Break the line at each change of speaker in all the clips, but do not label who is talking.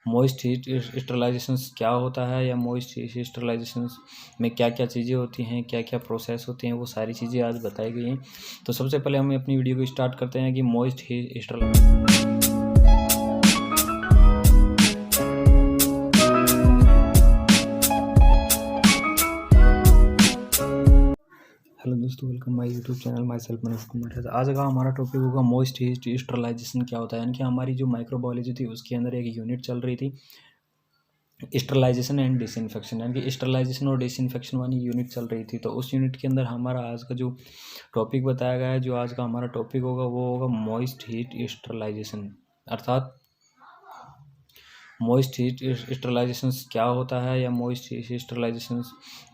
Moist heat sterilization क्या होता है या मॉइस्ट हीट स्टरलाइजेशन में क्या क्या चीज़ें होती हैं, क्या क्या प्रोसेस होते हैं, वो सारी चीज़ें आज बताई गई हैं। तो सबसे पहले हम अपनी वीडियो को स्टार्ट करते हैं कि मॉइस्ट हीट स्टरलाइजेशन। हेलो दोस्तों, welcome my YouTube channel my self Manoj Kumar. आज का हमारा टॉपिक होगा मॉइस्ट हीट स्टरलाइजेशन क्या होता है। यानी कि हमारी जो माइक्रोबायोलॉजी थी उसके अंदर एक यूनिट चल रही थी स्टरलाइजेशन एंड डिसइंफेक्शन, यानी कि स्टरलाइजेशन और डिसइंफेक्शन वाली यूनिट चल रही थी। तो उस यूनिट के अंदर हमारा आज का जो टॉपिक बताया गया है, जो आज का हमारा टॉपिक होगा वो होगा मॉइस्ट हीट स्टरलाइजेशन, अर्थात मॉइस्ट हीट स्टरलाइजेशन क्या होता है या मॉइस्ट हीट स्टरलाइजेशन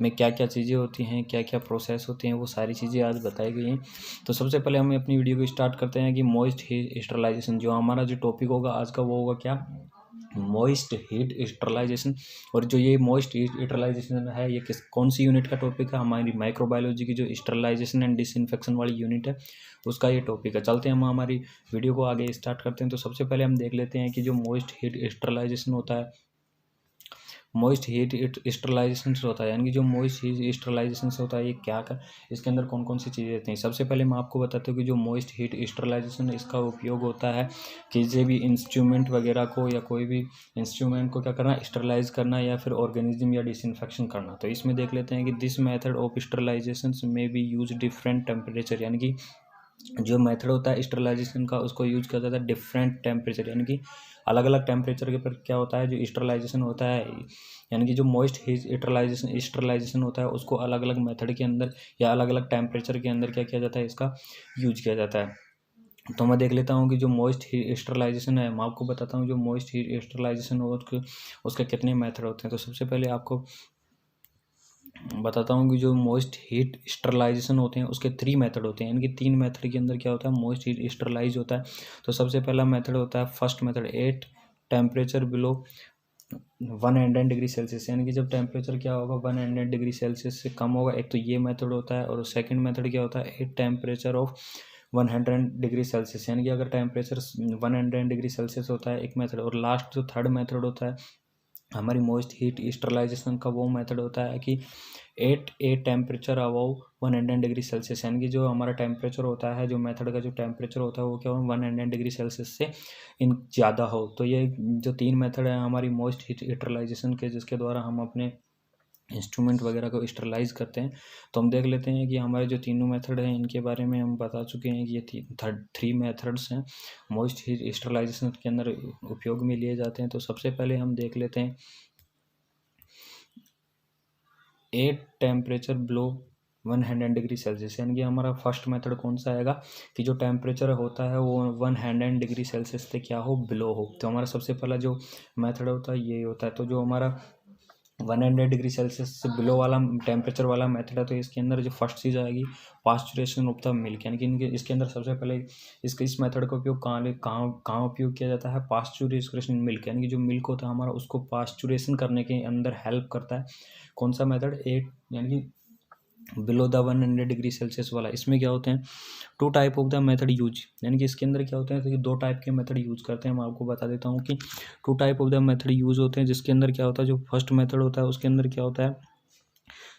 में क्या क्या चीज़ें होती हैं, क्या क्या प्रोसेस होते हैं, वो सारी चीज़ें आज बताई गई हैं। तो सबसे पहले हम अपनी वीडियो को स्टार्ट करते हैं कि मॉइस्ट हीट स्टरलाइजेशन, जो हमारा जो टॉपिक होगा आज का वो होगा क्या, मॉइस्ट हीट स्टरलाइजेशन। और जो ये मॉइस्ट हीट स्टरलाइजेशन है ये कौन सी यूनिट का टॉपिक है, हमारी माइक्रोबायोलॉजी की जो स्टरलाइजेशन एंड डिसइंफेक्शन वाली यूनिट है उसका ये टॉपिक है। चलते हैं हम हमारी वीडियो को आगे स्टार्ट करते हैं। तो सबसे पहले हम देख लेते हैं कि जो मॉइस्ट हीट स्टरलाइजेशन होता है, मॉइस्ट हीट स्टरलाइजेशन होता है, यानी कि जो मॉइस्ट हीट स्टरलाइजेशन होता है ये क्या का, इसके अंदर कौन कौन सी चीज़ें रहती हैं। सबसे पहले मैं आपको बताता हूँ कि जो मॉइस्ट हीट स्टरलाइजेशन इसका उपयोग होता है किसी भी इंस्ट्रूमेंट वगैरह को या कोई भी इंस्ट्रूमेंट को क्या करना, स्टरलाइज करना या फिर ऑर्गेनिज्म या डिसइंफेक्शन करना। तो इसमें देख लेते हैं कि दिस मेथड ऑफ स्टरलाइजेशन में बी यूज डिफरेंट टेम्परेचर, यानी कि जो मेथड होता है स्टरलाइजेशन का उसको यूज किया जाता है डिफरेंट टेम्परेचर, यानी कि अलग अलग टेम्परेचर के पर क्या होता है जो स्टरलाइजेशन होता है, यानी कि जो मॉइस्ट हीट स्टरलाइजेशन होता है उसको अलग अलग मेथड के अंदर या अलग अलग टेम्परेचर के अंदर क्या किया जाता है, इसका यूज किया जाता है। तो मैं देख लेता हूँ कि जो मॉइस्ट हीट स्टरलाइजेशन है, मैं आपको बताता हूँ जो मॉइस्ट हीट स्टरलाइजेशन हो उसके कितने मेथड होते हैं। तो सबसे पहले आपको बताता हूँ कि जो मॉइस्ट हीट स्टरलाइजेशन होते हैं उसके 3 मेथड होते हैं, यानी कि 3 मेथड के अंदर क्या होता है, मॉइस्ट हीट स्टरलाइज होता है। तो सबसे पहला मेथड होता है first method 8 temperature below 100 degree Celsius, यानी कि जब टेम्परेचर क्या होगा 100 डिग्री सेल्सियस से कम होगा, एक तो ये मेथड होता है। और सेकंड मेथड क्या होता है 8 टेम्परेचर ऑफ 100 डिग्री सेल्सियस, यानी कि अगर टेम्परेचर 100 डिग्री सेल्सियस होता है एक मेथड। और लास्ट जो थर्ड मेथड होता है हमारी मॉइस्ट हीट स्टरलाइजेशन का, वो मेथड होता है कि 8 टेम्परेचर अबव 100 डिग्री सेल्सियस, यानी कि जो हमारा टेम्परेचर होता है, जो मेथड का जो टेम्परेचर होता है वो क्या हो 100 डिग्री सेल्सियस से इन ज़्यादा हो। तो ये जो 3 मेथड है हमारी मॉइस्ट हीट स्टरलाइजेशन के, जिसके द्वारा हम अपने इंस्ट्रूमेंट वगैरह को स्टरलाइज करते हैं। तो हम देख लेते हैं कि हमारे जो तीनों मेथड हैं इनके बारे में हम बता चुके हैं कि ये 3 मेथड्स हैं मॉइस्ट हीट स्टरलाइजेशन के अंदर उपयोग में लिए जाते हैं। तो सबसे पहले हम देख लेते हैं 8 टेम्परेचर बिलो 100 डिग्री सेल्सियस, यानी कि हमारा फर्स्ट मेथड कौन सा आएगा कि जो टेम्परेचर होता है वो 100 डिग्री सेल्सियस से क्या हो, बिलो हो। तो हमारा सबसे पहला जो मेथड होता है ये होता है। तो जो हमारा 100 डिग्री सेल्सियस से बिलो वाला टेम्परेचर वाला मेथड है, तो इसके अंदर जो फर्स्ट चीज़ आएगी पास्चुरेशन ऑफ द मिल्क, यानी कि इनके इसके अंदर सबसे पहले इस मेथड का उपयोग कहाँ उपयोग किया जाता है, पास्चुरेशन मिल्क, यानी कि जो मिल्क होता है हमारा उसको पास्चुरेशन करने के अंदर हेल्प करता है। कौन सा मेथड 8, यानी कि बिलो द 100 डिग्री सेल्सियस वाला। इसमें क्या होते हैं 2 type of the method use, यानी कि इसके अंदर क्या होते हैं, तो 2 टाइप के मेथड यूज करते हैं। मैं आपको बता देता हूँ कि 2 type of the method use होते हैं, जिसके अंदर क्या होता है जो फर्स्ट मेथड होता है उसके अंदर क्या होता है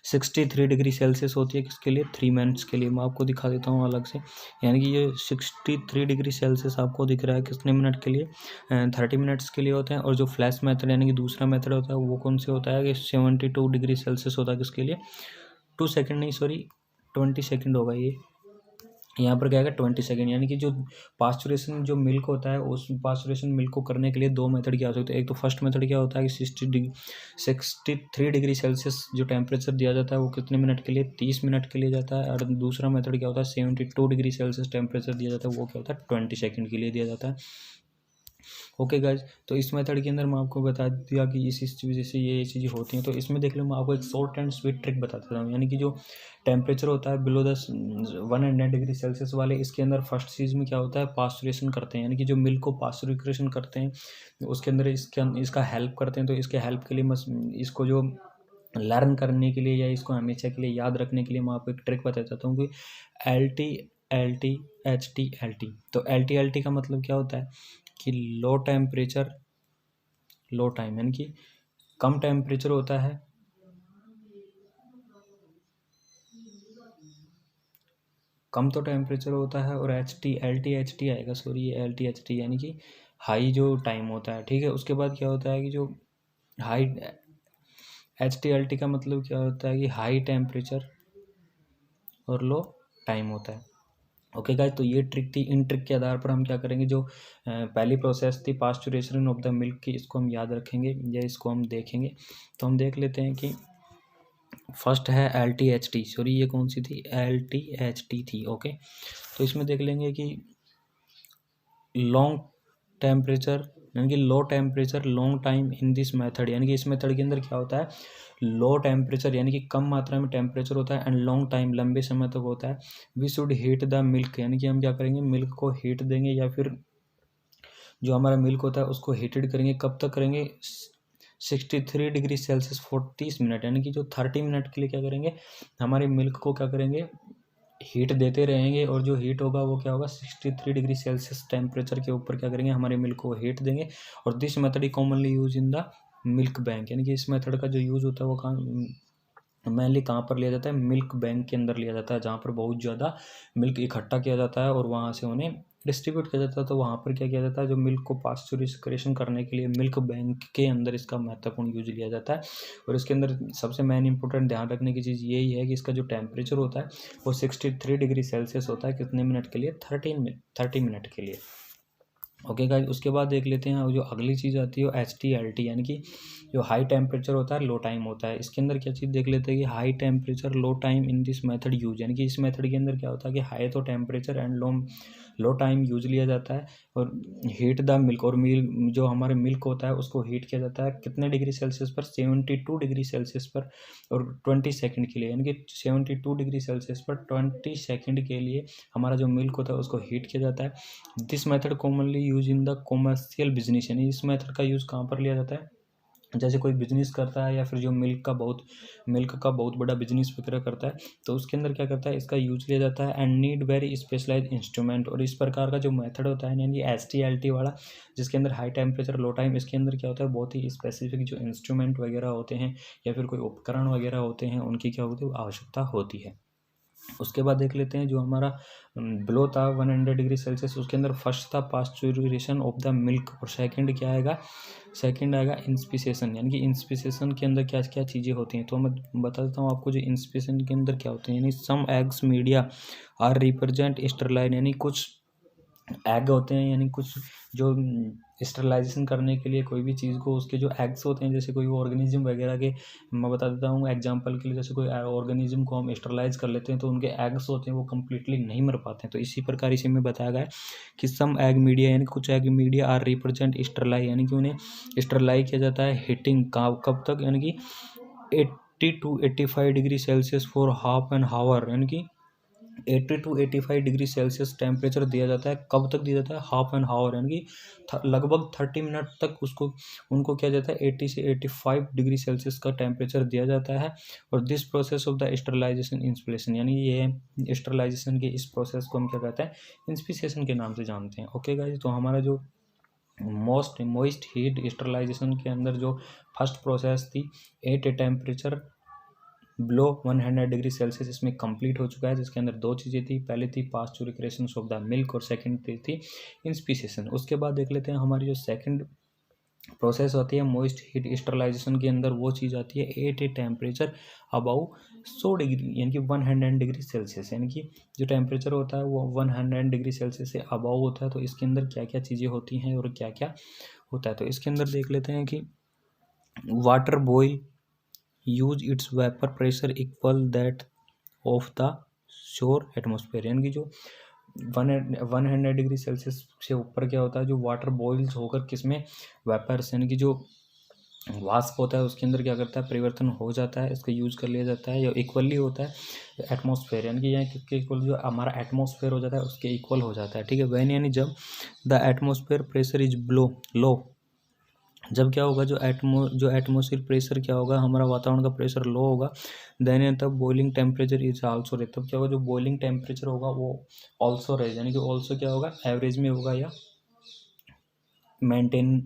63 डिग्री सेल्सियस होती है, किसके लिए 3 मिनट्स के लिए। मैं आपको दिखा देता हूँ अलग से, यानी कि ये 63 डिग्री सेल्सियस आपको दिख रहा है कितने मिनट के लिए, 30 मिनट्स के लिए होते हैं। और जो फ्लैश मेथड यानी कि दूसरा मेथड होता है वो कौन से होता है कि 72 डिग्री सेल्सियस होता है, किसके लिए 2 सेकेंड नहीं सॉरी 20 सेकेंड होगा ये, यहाँ पर क्या है 20 सेकेंड। यानी कि जो पास्चुरेशन जो मिल्क होता है उस पास्चुरेशन मिल्क को करने के लिए 2 मेथड की आवश्यकता है। एक तो फर्स्ट मेथड क्या होता है कि 63 डिग्री सेल्सियस जो टेम्परेचर दिया जाता है वो कितने मिनट के लिए 30 मिनट के लिए जाता है। और दूसरा मेथड क्या होता है 72 डिग्री सेल्सियस टेम्परेचर दिया जाता है, वो क्या होता है 20 सेकेंड के लिए दिया जाता है। ओके गाइज, तो इस मेथड के अंदर मैं आपको बता दिया कि इस वजह से ये चीज़ें होती हैं। तो इसमें देख लो मैं आपको एक शॉर्ट एंड स्वीट ट्रिक बता देता हूँ, यानी कि जो टेम्परेचर होता है बिलो 100 डिग्री सेल्सियस वाले, इसके अंदर फर्स्ट चीज़ में क्या होता है पास्चुरेशन करते हैं, यानी कि जो मिल्क को पास्चुरेशन करते हैं उसके अंदर इसका हेल्प करते हैं। तो इसके हेल्प के लिए इसको जो लर्न करने के लिए या इसको हमेशा के लिए याद रखने के लिए मैं आपको एक ट्रिक बता देता हूँ कि LT LT HT LT। तो LT LT का मतलब क्या होता है कि लो टेम्परेचर लो टाइम, यानी कि कम टेम्परेचर होता है, कम तो टेम्परेचर होता है, और एच टी आएगा, सॉरी ये एच टी यानी कि हाई जो टाइम होता है, ठीक है। उसके बाद क्या होता है कि जो हाई एच टी का मतलब क्या होता है कि हाई टेम्परेचर और लो टाइम होता है। ओके गाइस, तो ये ट्रिक थी। इन ट्रिक के आधार पर हम क्या करेंगे, जो पहली प्रोसेस थी पास्चुरेशन ऑफ द मिल्क की, इसको हम याद रखेंगे या इसको हम देखेंगे। तो हम देख लेते हैं कि फर्स्ट है L T H T, sorry ये कौन सी थी, एल टी एच टी थी। ओके, तो इसमें देख लेंगे कि लॉन्ग टेम्परेचर यानी कि low temperature long time in this method, यानी कि इस मेथड के अंदर क्या होता है, लो टेम्परेचर यानी कि कम मात्रा में टेम्परेचर होता है, एंड लॉन्ग टाइम लंबे समय तक होता है। We should heat the milk, यानी कि हम क्या करेंगे, मिल्क को हीट देंगे, या फिर जो हमारा मिल्क होता है उसको हीटेड करेंगे। कब तक करेंगे, 63 डिग्री सेल्सियस फॉर 30 मिनट, यानी कि जो 30 मिनट के लिए क्या करेंगे, हमारे मिल्क को क्या करेंगे, हीट देते रहेंगे। और जो हीट होगा वो क्या होगा, 63 डिग्री सेल्सियस टेम्परेचर के ऊपर क्या करेंगे, हमारे मिल्क को हीट देंगे। और this method is commonly use in the milk bank, यानी कि इस मेथड का जो यूज़ होता है वो मेनली कहाँ पर लिया जाता है, मिल्क बैंक के अंदर लिया जाता है, जहाँ पर बहुत ज़्यादा मिल्क इकट्ठा किया जाता है और वहाँ से उन्हें डिस्ट्रीब्यूट किया जाता है। तो वहाँ पर क्या किया जाता है, जो मिल्क को पास्चुराइजेशन करने के लिए मिल्क बैंक के अंदर इसका महत्वपूर्ण यूज लिया जाता है। और इसके अंदर सबसे मेन इंपॉर्टेंट ध्यान रखने की चीज़ यही है कि इसका जो टेम्परेचर होता है वो 63 डिग्री सेल्सियस होता है, कितने मिनट के लिए, 30 मिनट के लिए। ओके गाइस, उसके बाद देख लेते हैं जो अगली चीज़ आती है एच टी एल टी, यानी कि जो हाई टेम्परेचर होता है लो टाइम होता है। इसके अंदर क्या चीज़ देख लेते हैं कि high temperature low time in this method use, यानी कि इस मेथड के अंदर क्या होता है कि हाई तो temperature and low time use लिया जाता है। और हीट द मिल्क, और मिल्क जो हमारे मिल्क होता है उसको हीट किया जाता है कितने डिग्री सेल्सियस पर, 72 डिग्री सेल्सियस पर, और 20 सेकेंड के लिए, यानी कि 72 डिग्री सेल्सियस पर 20 सेकेंड के लिए हमारा जो मिल्क होता है उसको हीट किया जाता है। This method commonly use in the commercial business, यानी इस मेथड का यूज़ कहाँ पर लिया जाता है, जैसे कोई बिजनेस करता है या फिर जो मिल्क का बहुत बड़ा बिजनेस वगैरह करता है, तो उसके अंदर क्या करता है, इसका यूज लिया जाता है। And need very specialise instrument, और इस प्रकार का जो मेथड होता है यानी एस टी एल टी वाला, जिसके अंदर हाई टेम्परेचर लो टाइम, इसके अंदर क्या होता है, बहुत ही स्पेसिफिक जो इंस्ट्रूमेंट वगैरह होते हैं या फिर कोई उपकरण वगैरह होते हैं, उनकी क्या होती है, आवश्यकता होती है। उसके बाद देख लेते हैं जो हमारा ब्लो था 100 डिग्री सेल्सियस, उसके अंदर फर्स्ट था पास्चुराइजेशन ऑफ द मिल्क, और सेकंड क्या आएगा, सेकंड आएगा इंस्पिसेशन, यानी कि इंस्पिसेशन के अंदर क्या क्या चीज़ें होती हैं। तो मैं बता देता हूँ आपको, जो इंस्पिसेशन के अंदर क्या होते हैं, यानी some eggs media are represent sterile, यानी कुछ एग होते हैं, यानी कुछ जो स्टरलाइजेशन करने के लिए कोई भी चीज़ को, उसके जो एग्स होते हैं, जैसे कोई ऑर्गेनिज्म वगैरह के, मैं बता देता हूँ एग्जांपल के लिए, जैसे कोई ऑर्गेनिज्म को हम स्टरलाइज कर लेते हैं तो उनके एग्स होते हैं वो कम्प्लीटली नहीं मर पाते हैं। तो इसी प्रकार इसी में बताया गया है कि सम एग मीडिया, यानी कुछ एग मीडिया आर रिप्रेजेंट स्टरलाई, यानी कि उन्हें स्टरलाई किया जाता है हीटिंग कब तक, यानी कि 80 to 85 degree Celsius for half an hour, यानी कि 80 to 85 डिग्री सेल्सियस टेम्परेचर दिया जाता है। कब तक दिया जाता है, हाफ एन हावर, यानी कि लगभग 30 मिनट तक उनको किया जाता है, 80 से 85 डिग्री सेल्सियस का टेम्परेचर दिया जाता है। और this process of the sterilisation inspiration, यानी ये स्टरलाइजेशन के इस प्रोसेस को हम क्या कहते हैं, इंस्पिरेशन के नाम से जानते हैं। ओके गाइस, तो हमारा जो मोइस्ट हीट स्टरलाइजेशन के अंदर जो फर्स्ट प्रोसेस थी, at temperature blow 100 degree Celsius, इसमें कंप्लीट हो चुका है, जिसके अंदर दो चीज़ें थी, पहले थी पास्चुराइजेशन ऑफ द मिल्क और सेकंड थी इंस्पिसेशन। उसके बाद देख लेते हैं हमारी जो सेकंड प्रोसेस होती है मोइस्ट हीट स्टरलाइजेशन के अंदर, वो चीज़ आती है at a temperature about 100 degree, यानी कि 100 डिग्री सेल्सियस, यानी कि जो टेम्परेचर होता है वो 100 डिग्री सेल्सियस से अबाउ होता है। तो इसके अंदर क्या क्या चीज़ें होती हैं और क्या क्या होता है, तो इसके अंदर देख लेते हैं कि water boil use its vapour pressure equal that of the sure atmosphere, यानी कि जो 100 डिग्री सेल्सियस से ऊपर क्या होता है, जो वाटर बॉइल्स होकर किसमें, वेपर्स, यानी कि जो वाष्प होता है उसके अंदर क्या करता है, परिवर्तन हो जाता है, इसका यूज़ कर लिया जाता है, या इक्वली होता है एटमॉस्फेयर, यानी कि यहाँ किसके इक्वल, जो हमारा एटमॉस्फेयर हो जाता है उसके इक्वल हो जाता है, ठीक है। वैन यानी जब the atmosphere pressure is low, जब क्या होगा, जो एटमोसफियर प्रेशर क्या होगा, हमारा वातावरण का प्रेशर लो होगा, देन तब बॉइलिंग टेम्परेचर इज आल्सो रहे, तब क्या होगा, जो बॉइलिंग टेम्परेचर होगा वो ऑल्सो रहे, यानी कि ऑल्सो क्या होगा, एवरेज में होगा या मेंटेन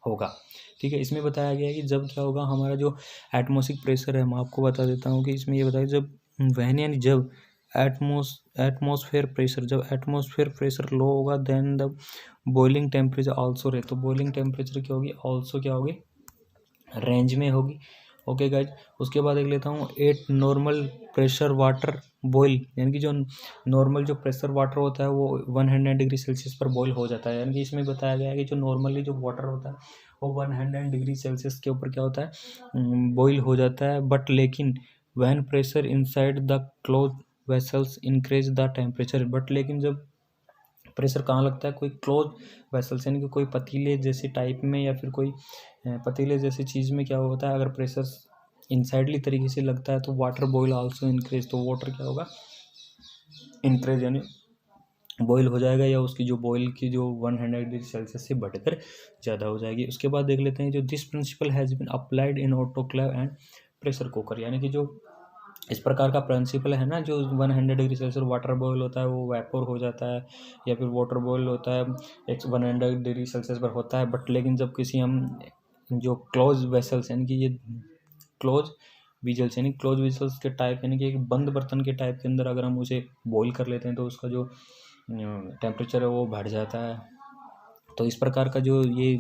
होगा। ठीक है, इसमें बताया गया है कि जब क्या होगा, हमारा जो एटमॉस्फेरिक प्रेशर है, मैं आपको बता देता हूँ कि इसमें ये बताया जब वहन यानी जब एटमॉस्फेयर प्रेशर लो होगा then the boiling temperature also रहे, तो बॉइलिंग टेम्परेचर क्या होगी, आल्सो क्या होगी, रेंज में होगी। ओके गाइज, उसके बाद देख लेता हूँ eight normal pressure water boil, यानी कि जो नॉर्मल जो प्रेशर वाटर होता है वो 100 डिग्री सेल्सियस पर बॉईल हो जाता है। यानी कि इसमें बताया गया है कि जो नॉर्मली जो वाटर होता है वो 100 डिग्री सेल्सियस के ऊपर क्या होता है, बॉईल हो जाता है। बट लेकिन when pressure inside the close vessels increase the temperature, but लेकिन जब प्रेशर कहाँ लगता है, कोई क्लोज वेसल्स यानी कि कोई पतीले जैसे टाइप में या फिर कोई पतीले जैसी चीज़ में क्या होता है, अगर प्रेशर इनसाइडली तरीके से लगता है तो वाटर बॉईल आल्सो इंक्रीज, तो वाटर क्या होगा, इंक्रीज यानी बॉईल हो जाएगा, या उसकी जो बॉईल की जो 100 डिग्री सेल्सियस से बढ़कर ज़्यादा हो जाएगी। उसके बाद देख लेते हैं जो this principle has been applied in autoclave and pressure cooker, यानी कि जो इस प्रकार का प्रिंसिपल है ना, जो 100 डिग्री सेल्सियस वाटर बॉईल होता है वो वेपोर हो जाता है, या फिर वाटर बॉईल होता है 100 डिग्री सेल्सियस पर होता है। बट लेकिन जब किसी हम जो क्लोज वेसल्स यानी कि ये क्लोज विजल्स यानी क्लोज विजल्स के टाइप यानी कि एक बंद बर्तन के टाइप के अंदर अगर हम उसे बॉईल कर लेते हैं तो उसका जो टेम्परेचर है वो बढ़ जाता है। तो इस प्रकार का जो ये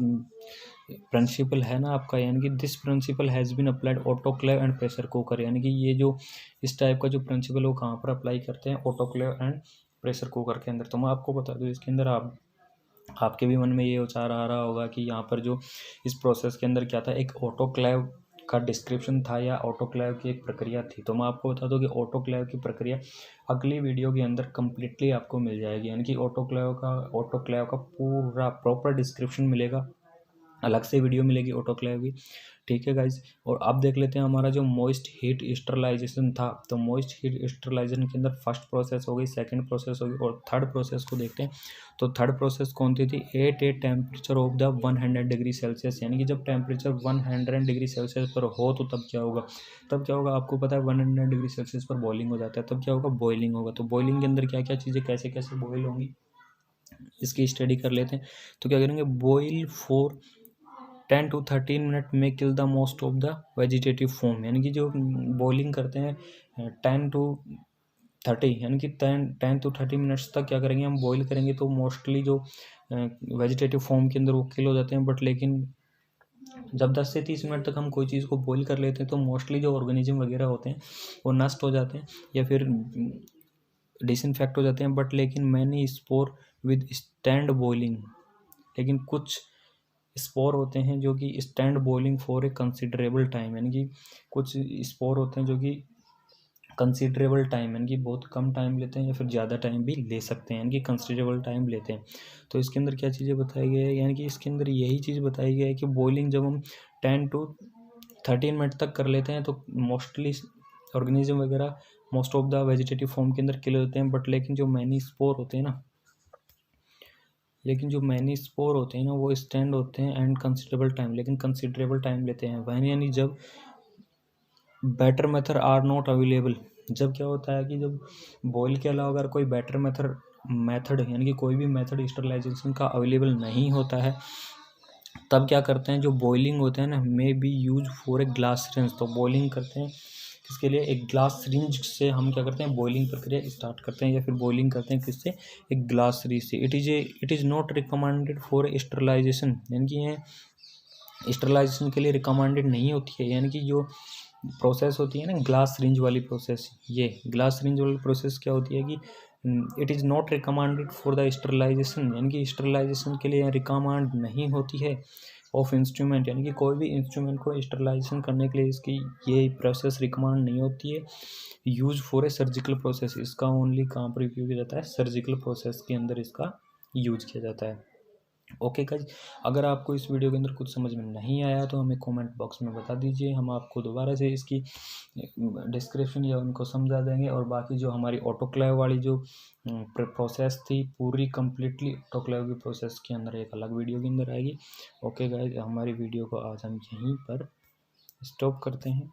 प्रिंसिपल है ना आपका, यानी कि this principle has been applied autoclave and pressure cooker, यानी कि ये जो इस टाइप का जो प्रिंसिपल है वो कहाँ पर अप्लाई करते हैं, ऑटोक्लेव एंड प्रेशर कुकर के अंदर। तो मैं आपको बता दूँ इसके अंदर आपके भी मन में ये विचार आ रहा होगा कि यहाँ पर जो इस प्रोसेस के अंदर क्या था, एक ऑटोक्लेव का डिस्क्रिप्शन था या ऑटोक्लेव की एक प्रक्रिया थी। तो मैं आपको बता दूं कि ऑटोक्लेव की प्रक्रिया अगली वीडियो के अंदर कम्प्लीटली आपको मिल जाएगी, यानी कि ऑटोक्लेव का पूरा प्रॉपर डिस्क्रिप्शन मिलेगा, अलग से वीडियो मिलेगी ऑटोक्लेव की। ठीक है गाइज, और अब देख लेते हैं हमारा जो मॉइस्ट हीट स्टरलाइजेशन था। तो मॉइस्ट हीट स्टरलाइजेशन के अंदर फर्स्ट प्रोसेस हो गई, सेकंड प्रोसेस होगी और थर्ड प्रोसेस को देखते हैं। तो थर्ड प्रोसेस कौन सी थी, at temperature of the 100 degree Celsius, यानी कि जब टेम्परेचर 100 डिग्री सेल्सियस पर हो तो तब क्या होगा, आपको पता है 100 डिग्री सेल्सियस पर बॉइलिंग हो जाता है, तब क्या होगा, बॉइलिंग होगा। तो बॉइलिंग के अंदर क्या क्या चीज़ें कैसे कैसे बॉइल होंगी इसकी स्टडी कर लेते हैं। तो क्या करेंगे, बॉइल फॉर 10 to 13 मिनट में kill the most of the vegetative form, यानी कि जो बॉइलिंग करते हैं 10 to 30 यानी कि 10 to 30 मिनट्स तक क्या करेंगे, हम बॉईल करेंगे तो मोस्टली जो वेजिटेटिव फॉर्म के अंदर वो किल हो जाते हैं। बट लेकिन जब 10 से 30 मिनट तक हम कोई चीज़ को बॉईल कर लेते हैं तो मोस्टली जो ऑर्गेनिज्म वगैरह होते हैं वो नष्ट हो जाते हैं या फिर डिसइंफेक्ट हो जाते हैं। बट लेकिन many spore with stand boiling, लेकिन कुछ स्पोर होते हैं जो कि stand boiling for a considerable time, यानी कि कुछ स्पोर होते हैं जो कि कंसिडरेबल टाइम यानी कि बहुत कम टाइम लेते हैं या फिर ज़्यादा टाइम भी ले सकते हैं, यानी कि कंसिडरेबल टाइम लेते हैं। तो इसके अंदर क्या चीज़ें बताई गई है, यानी कि इसके अंदर यही चीज़ बताई गई है कि बॉइलिंग जब हम 10 to 13 मिनट तक कर लेते हैं तो मोस्टली ऑर्गेनिज्म वगैरह most of the vegetative form के अंदर किल होते हैं। बट लेकिन जो मैनी स्पोर होते हैं ना, वो स्टैंड होते हैं एंड कंसिडरेबल टाइम लेते हैं वह, यानी जब better method are not available, जब क्या होता है कि जब बॉयल के अलावा अगर कोई बेटर मेथड यानी कि कोई भी मेथड स्टरलाइजेशन का अवेलेबल नहीं होता है, तब क्या करते हैं, जो बॉइलिंग होते हैं ना, may be use for a glass rinse. तो बॉइलिंग करते हैं किसके लिए, एक ग्लास रिंज से हम क्या करते हैं, बॉइलिंग प्रक्रिया स्टार्ट करते हैं या फिर बॉइलिंग करते हैं किससे, एक ग्लास रिंज से। It is not recommended for sterilisation, यानी कि ये स्टरलाइजेशन के लिए रिकमेंडेड नहीं होती है। यानी कि जो प्रोसेस होती है ना ग्लास रिंज वाली प्रोसेस, ये ग्लास रिंज वाली प्रोसेस क्या होती है कि it is not recommended for the sterilisation, यानी कि स्टरलाइजेशन के लिए रिकमेंड नहीं होती है ऑफ इंस्ट्रूमेंट, यानी कि कोई भी इंस्ट्रूमेंट को स्टरलाइजेशन करने के लिए इसकी ये प्रोसेस रिकमेंड नहीं होती है। Use for a surgical process, इसका ओनली कहाँ पर उपयोग किया जाता है, सर्जिकल प्रोसेस के अंदर इसका यूज किया जाता है। ओके गाइज, अगर आपको इस वीडियो के अंदर कुछ समझ में नहीं आया तो हमें कमेंट बॉक्स में बता दीजिए, हम आपको दोबारा से इसकी डिस्क्रिप्शन या उनको समझा देंगे। और बाकी जो हमारी ऑटोक्लेव वाली जो प्रोसेस थी पूरी कम्प्लीटली ऑटोक्लेव की प्रोसेस के अंदर एक अलग वीडियो के अंदर आएगी। ओके गाइज, हमारी वीडियो को आज हम यहीं पर स्टॉप करते हैं।